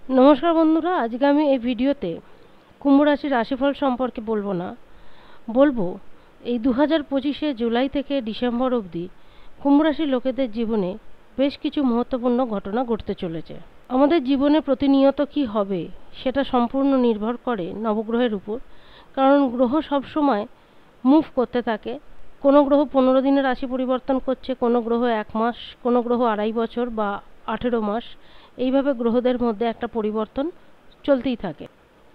নমস্কার বন্ধুরা, আজকে আমি এই ভিডিওতে কুম্ভ রাশির রাশিফল সম্পর্কে বলবো না, বলবো এই 2025 জুলাই থেকে ডিসেম্বর অবধি কুম্ভ রাশির লোকেদের জীবনে বেশ কিছু মহত্বপূর্ণ ঘটনা ঘটতে চলেছে। আমাদের জীবনে প্রতিনিয়ত কি হবে সেটা সম্পূর্ণ নির্ভর করে নবগ্রহের উপর, কারণ গ্রহ সব সময় মুভ করতে থাকে। কোনো গ্রহ 15 দিনে রাশি পরিবর্তন করছে, কোনো গ্রহ 1 মাস, কোনো গ্রহ 2.5 বছর বা 18 মাস। এইভাবে গ্রহদের মধ্যে একটা পরিবর্তন চলতেই থাকে।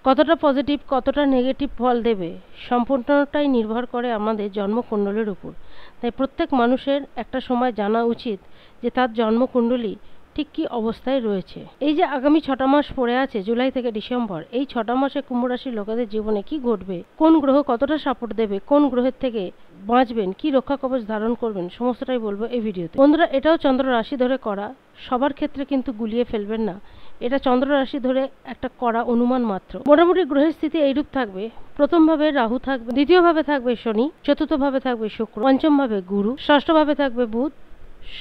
কতটা পজিটিভ কতটা নেগেটিভ ফল দেবে সম্পূর্ণটাই নির্ভর করে আমাদের জন্মকুণ্ডলীর উপর। তাই প্রত্যেক মানুষের একটা সময় জানা উচিত যে তার জন্মকুণ্ডলী ঠিক কী অবস্থায় রয়েছে। এই যে আগামী 6টা মাস পড়ে আছে, জুলাই থেকে ডিসেম্বর, এই 6টা মাসে কুম্ভ রাশির লোকেদের জীবনে কি ঘটবে, কোন গ্রহ কতটা সাপোর্ট দেবে, কোন গ্রহের থেকে বাঁচবেন, কি রক্ষা কবচ ধারণ করবেন, সমস্তটাই বলবো এই ভিডিওতে। বন্ধুরা, এটাও চন্দ্র রাশি ধরে করা, সবার ক্ষেত্রে কিন্তু গুলিয়ে ফেলবেন না। এটা চন্দ্র রাশি ধরে একটা করা অনুমান মাত্র। মোটামুটি গ্রহের স্থিতি এইরূপ থাকবে। প্রথম ভাবে রাহু থাকবে, দ্বিতীয় ভাবে থাকবে শনি, চতুর্থ ভাবে থাকবে শুক্র, পঞ্চম ভাবে গুরু, ষষ্ঠ ভাবে থাকবে বুধ,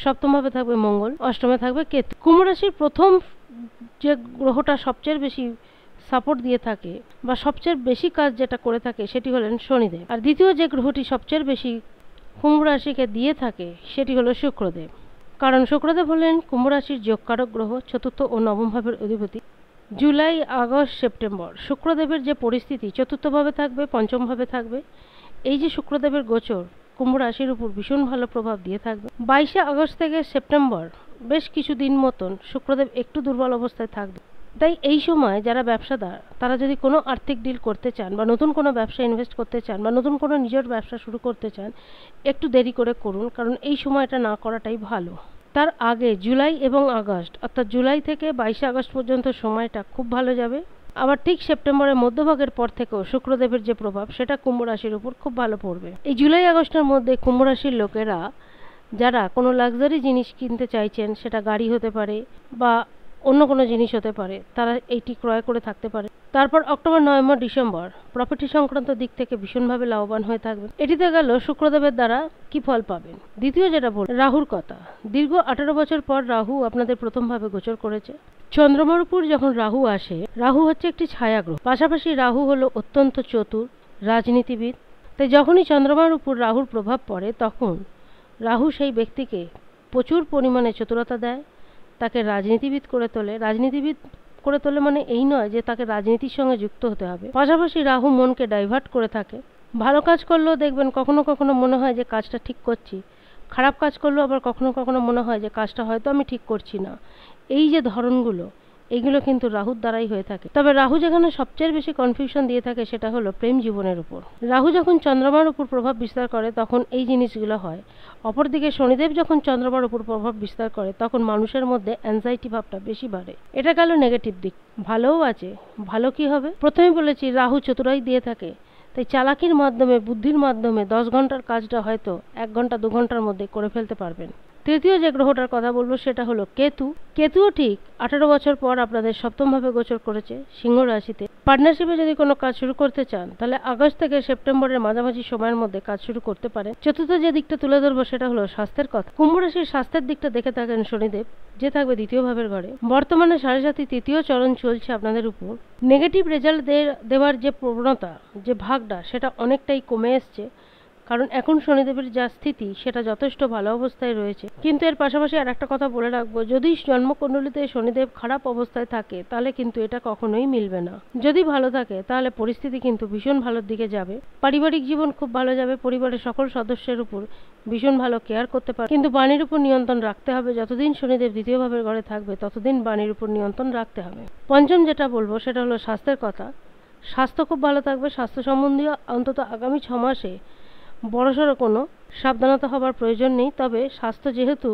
সপ্তম ভাবে থাকবে মঙ্গল, অষ্টমে থাকবে কেতু। কুম্ভ রাশির প্রথম যে গ্রহটা সবচেয়ে বেশি সাপোর্ট দিয়ে থাকে বা সবচেয়ে বেশি কাজ যেটা করে থাকে সেটি হলেন শনিদেব। আর দ্বিতীয় যে গ্রহটি সবচেয়ে বেশি কুম্ভ রাশিকে দিয়ে থাকে সেটি হলো শুক্রদেব। কারণ শুক্রদেব হলেন কুম্ভ রাশির যোগকারক গ্রহ, চতুর্থ ও নবম ভাবের অধিপতি। জুলাই, আগস্ট, সেপ্টেম্বর শুক্রদেবের যে পরিস্থিতি চতুর্থভাবে থাকবে, পঞ্চম ভাবে থাকবে। এই যে শুক্রদেবের গোচর কুম্ভ রাশির উপর ভীষণ ভালো প্রভাব দিয়ে থাকবে। 22 আগস্ট থেকে সেপ্টেম্বর বেশ কিছুদিন মতন শুক্রদেব একটু দুর্বল অবস্থায় থাকবে। তাই এই সময় যারা ব্যবসাদার তারা যদি কোনো আর্থিক ডিল করতে চান বা নতুন কোনো ব্যবসা ইনভেস্ট করতে চান বা নতুন কোনো নিজের ব্যবসা শুরু করতে চান, একটু দেরি করে করুন, কারণ এই সময়টা না করাটাই ভালো। তার আগে জুলাই এবং আগস্ট, অর্থাৎ জুলাই থেকে 22 আগস্ট পর্যন্ত সময়টা খুব ভালো যাবে। আবার ঠিক সেপ্টেম্বরের মধ্যভাগের পর থেকেও শুক্রদেবের যে প্রভাব সেটা কুম্ভ রাশির উপর খুব ভালো পড়বে। এই জুলাই আগস্টের মধ্যে কুম্ভ রাশির লোকেরা যারা কোনো লাক্সারি জিনিস কিনতে চাইছেন, সেটা গাড়ি হতে পারে বা অন্য কোনো জিনিস হতে পারে, তারা এইটি ক্রয় করে থাকতে পারে। তারপর অক্টোবর, নভেম্বর, ডিসেম্বর প্রপার্টি সংক্রান্ত দিক থেকে ভীষণভাবে লাভবান হয়ে থাকবেন। এটিতে গেল শুক্রদেবের দ্বারা কি ফল পাবেন। দ্বিতীয় যেটা বল, রাহুর কথা। দীর্ঘ 18 বছর পর রাহু আপনাদের প্রথমভাবে গোচর করেছে। চন্দ্রমার উপর যখন রাহু আসে, রাহু হচ্ছে একটি ছায়াগ্রহ, পাশাপাশি রাহু হলো অত্যন্ত চতুর রাজনীতিবিদ। তাই যখনই চন্দ্রমার উপর রাহুর প্রভাব পড়ে তখন রাহু সেই ব্যক্তিকে প্রচুর পরিমাণে চতুরতা দেয়, তাকে রাজনীতিবিদ করে তোলে। রাজনীতিবিদ করে তোলে মানে এই নয় যে তাকে রাজনীতির সঙ্গে যুক্ত হতে হবে। পাশাপাশি রাহু মনকে ডাইভার্ট করে থাকে। ভালো কাজ করলেও দেখবেন কখনো কখনো মনে হয় যে কাজটা ঠিক করছি, খারাপ কাজ করলেও আবার কখনো কখনো মনে হয় যে কাজটা হয়তো আমি ঠিক করছি না। এই যে ধরনগুলো, এইগুলো কিন্তু রাহুর দ্বারাই হয়ে থাকে। তবে রাহু যেখানে সবচেয়ে বেশি কনফিউশন দিয়ে থাকে সেটা হলো প্রেম জীবনের উপর। রাহু যখন চন্দ্রমার উপর প্রভাব বিস্তার করে তখন এই জিনিসগুলো হয়। অপরদিকে শনিদেব যখন চন্দ্রমার উপর প্রভাব বিস্তার করে তখন মানুষের মধ্যে অ্যাংজাইটি ভাবটা বেশি বাড়ে। এটা গেল নেগেটিভ দিক। ভালোও আছে। ভালো কি হবে, প্রথমেই বলেছি রাহু চতুরাই দিয়ে থাকে। তাই চালাকির মাধ্যমে, বুদ্ধির মাধ্যমে 10 ঘন্টার কাজটা হয়তো 1 ঘন্টা 2 ঘন্টার মধ্যে করে ফেলতে পারবেন। তৃতীয় যে গ্রহটার কথা বলবো সেটা হলো কেতু। কেতুও ঠিক 18 বছর পর আপনাদের সপ্তমভাবে গোচর করেছে সিংহ রাশিতে। পার্টনারশিপে যদি কোনো কাজ শুরু করতে চান তাহলে আগস্ট থেকে সেপ্টেম্বরের মাঝামাঝি সময়ের মধ্যে কাজ শুরু করতে পারেন। চতুর্থ যে দিকটা তুলে ধরবো সেটা হলো স্বাস্থ্যের কথা। কুম্ভ রাশির স্বাস্থ্যের দিকটা দেখে থাকেন শনিদেব, যে থাকবে দ্বিতীয় ভাবের ঘরে। বর্তমানে সাড়ে সাথী তৃতীয় চরণ চলছে আপনাদের উপর। নেগেটিভ রেজাল্ট দেওয়ার যে প্রবণতা, যে ভাগটা, সেটা অনেকটাই কমে এসছে, কারণ এখন শনিদেবের যা স্থিতি সেটা যথেষ্ট ভালো অবস্থায় রয়েছে। কিন্তু এর পাশাপাশি আর একটা কথা বলে রাখবো, যদি জন্মকুণ্ডলিতে শনিদেব খারাপ অবস্থায় থাকে তাহলে কিন্তু এটা কখনোই মিলবে না। যদি ভালো থাকে তাহলে পরিস্থিতি কিন্তু ভীষণ ভালোর দিকে যাবে। পারিবারিক জীবন খুব ভালো যাবে, পরিবারের সকল সদস্যের উপর ভীষণ ভালো কেয়ার করতে পারে। কিন্তু বাণীর উপর নিয়ন্ত্রণ রাখতে হবে। যতদিন শনিদেব দ্বিতীয় ভাবের ঘরে থাকবে ততদিন বাণীর উপর নিয়ন্ত্রণ রাখতে হবে। পঞ্চম যেটা বলবো সেটা হলো স্বাস্থ্যের কথা। স্বাস্থ্য খুব ভালো থাকবে। স্বাস্থ্য সম্বন্ধীয় অন্তত আগামী 6 মাসে বড়সড় কোনো সাবধানতা হবার প্রয়োজন নেই। তবে স্বাস্থ্য যেহেতু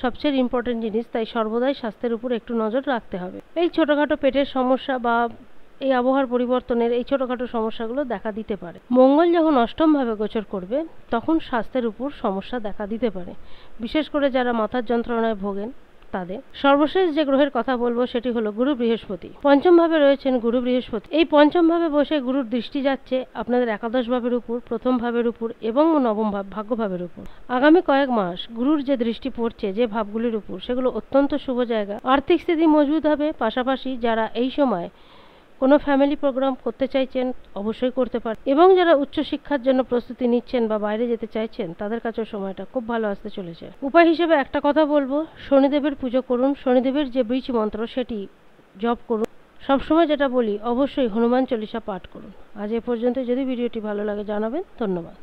সবচেয়ে ইম্পর্টেন্ট জিনিস, তাই সর্বদাই স্বাস্থ্যের উপর একটু নজর রাখতে হবে। এই ছোটোখাটো পেটের সমস্যা বা এই আবহাওয়ার পরিবর্তনের এই ছোটোখাটো সমস্যাগুলো দেখা দিতে পারে। মঙ্গল যখন অষ্টমভাবে গোচর করবে তখন স্বাস্থ্যের উপর সমস্যা দেখা দিতে পারে, বিশেষ করে যারা মাথার যন্ত্রণায় ভোগেন, তাদের। সর্বশেষ যে গ্রহের কথা বলবো সেটি হলো গুরু বৃহস্পতি। পঞ্চম ভাবে রয়েছেন গুরু বৃহস্পতি। এই পঞ্চম ভাবে বসে গুরুর দৃষ্টি যাচ্ছে আপনাদের একাদশ ভাবের উপর, প্রথম ভাবের উপর এবং নবম ভাব ভাগ্য ভাবের উপর। আগামী কয়েক মাস গুরুর যে দৃষ্টি পড়ছে যে ভাবগুলির উপর, সেগুলো অত্যন্ত শুভ জায়গা। আর্থিক স্থিতি মজবুত হবে। পাশাপাশি যারা এই সময় কোনো ফ্যামিলি প্রোগ্রাম করতে চাইছেন অবশ্যই করতে পারেন, এবং যারা উচ্চশিক্ষার জন্য প্রস্তুতি নিচ্ছেন বা বাইরে যেতে চাইছেন তাদের কাছেও সময়টা খুব ভালো আসতে চলেছে। উপায় হিসেবে একটা কথা বলবো, শনিদেবের পুজো করুন। শনিদেবের যে বীজ মন্ত্র সেটি জপ করুন। সবসময় যেটা বলি, অবশ্যই হনুমান চল্লিশা পাঠ করুন। আজ এ পর্যন্ত। যদি ভিডিওটি ভালো লাগে জানাবেন। ধন্যবাদ।